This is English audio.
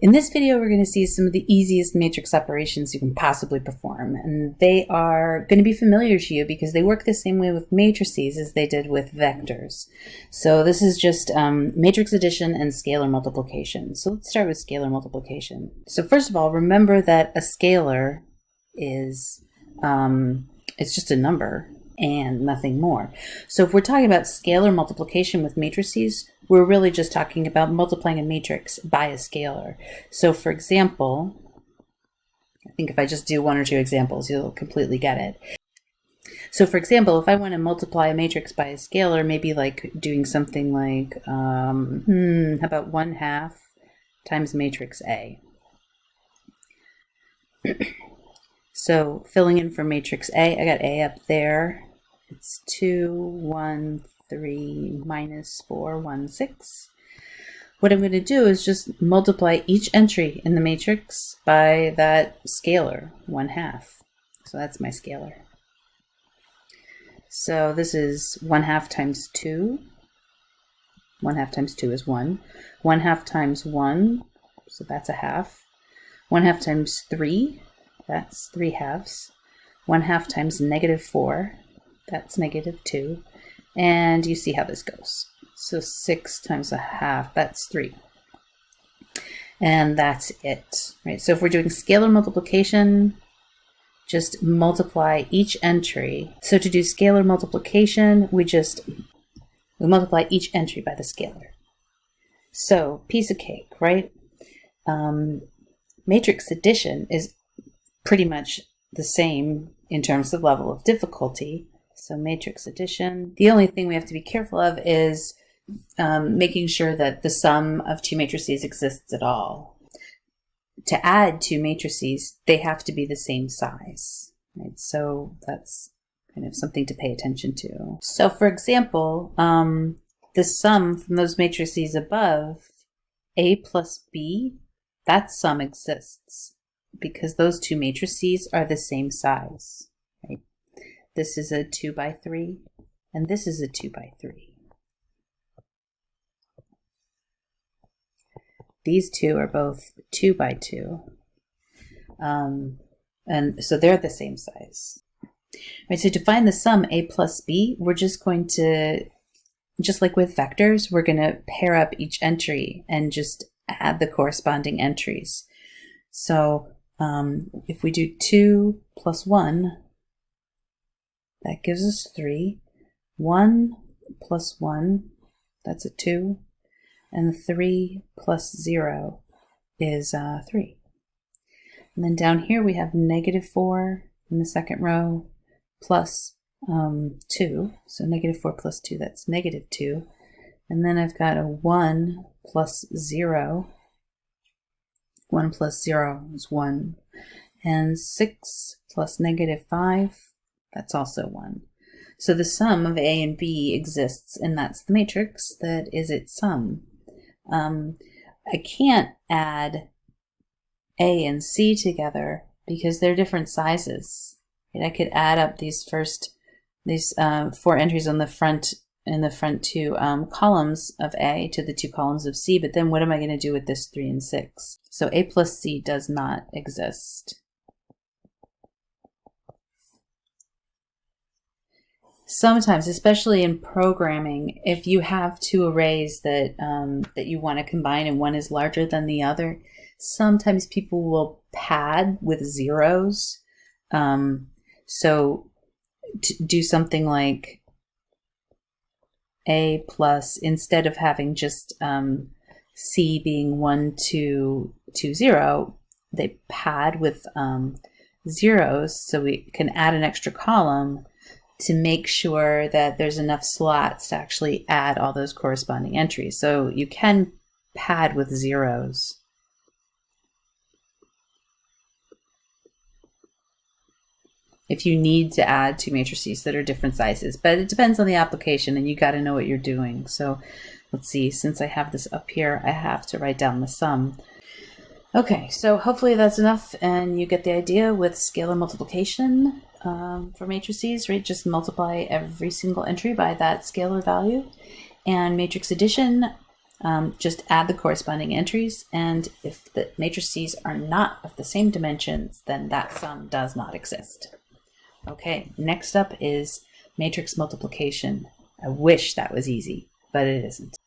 In this video, we're going to see some of the easiest matrix operations you can possibly perform, and they are going to be familiar to you because they work the same way with matrices as they did with vectors. So this is just matrix addition and scalar multiplication. So let's start with scalar multiplication. So first of all, remember that a scalar is it's just a number and nothing more. So if we're talking about scalar multiplication with matrices, we're really just talking about multiplying a matrix by a scalar. So for example, I think if I just do one or two examples, you'll completely get it. So for example, if I want to multiply a matrix by a scalar, maybe like doing something like, how about 1/2 times matrix A. So filling in for matrix A, I got A up there. It's 2, 1, 3, minus 4, 1, 6. What I'm going to do is just multiply each entry in the matrix by that scalar, 1/2. So that's my scalar. So this is 1/2 times 2. 1/2 times 2 is 1. 1/2 times 1, so that's a half. 1/2 times 3, that's 3/2. 1/2 times -4, that's -2. And you see how this goes. So 6 times 1/2, that's 3. And that's it, right? So if we're doing scalar multiplication, just multiply each entry. So to do scalar multiplication, we multiply each entry by the scalar. So piece of cake, right? Matrix addition is pretty much the same in terms of level of difficulty. So matrix addition, the only thing we have to be careful of is making sure that the sum of two matrices exists at all. To add two matrices, they have to be the same size, right? So that's kind of something to pay attention to. So for example, the sum from those matrices above, A plus B, that sum exists because those two matrices are the same size, right? This is a 2 by 3, and this is a 2 by 3. These two are both 2 by 2, and so they're the same size. Right, so to find the sum A plus B, we're just going to, just like with vectors, we're going to pair up each entry and just add the corresponding entries. So if we do 2 plus 1, that gives us 3. 1 plus 1, that's a 2. And 3 plus 0 is 3. And then down here we have -4 in the second row plus 2. So -4 plus 2, that's -2. And then I've got a 1 plus 0. 1 plus 0 is 1. And 6 plus -5, that's also 1. So the sum of A and B exists, and that's the matrix that is its sum. I can't add A and C together because they're different sizes. And I could add up these 4 entries on the front, in the front two columns of A to the 2 columns of C, but then what am I going to do with this 3 and 6? So A plus C does not exist. Sometimes, especially in programming, if you have 2 arrays that that you want to combine and one is larger than the other, sometimes people will pad with zeros. So to do something like A plus, instead of having just C being 1, 2, 2, 0, they pad with zeros so we can add an extra column to make sure that there's enough slots to actually add all those corresponding entries. So you can pad with zeros. If you need to add 2 matrices that are different sizes, but it depends on the application and you got to know what you're doing. So let's see, since I have this up here, I have to write down the sum. Okay, so hopefully that's enough and you get the idea with scalar multiplication. For matrices, right? Just multiply every single entry by that scalar value. And matrix addition, Just add the corresponding entries, and if the matrices are not of the same dimensions, then that sum does not exist. Okay, next up is matrix multiplication. I wish that was easy, but it isn't.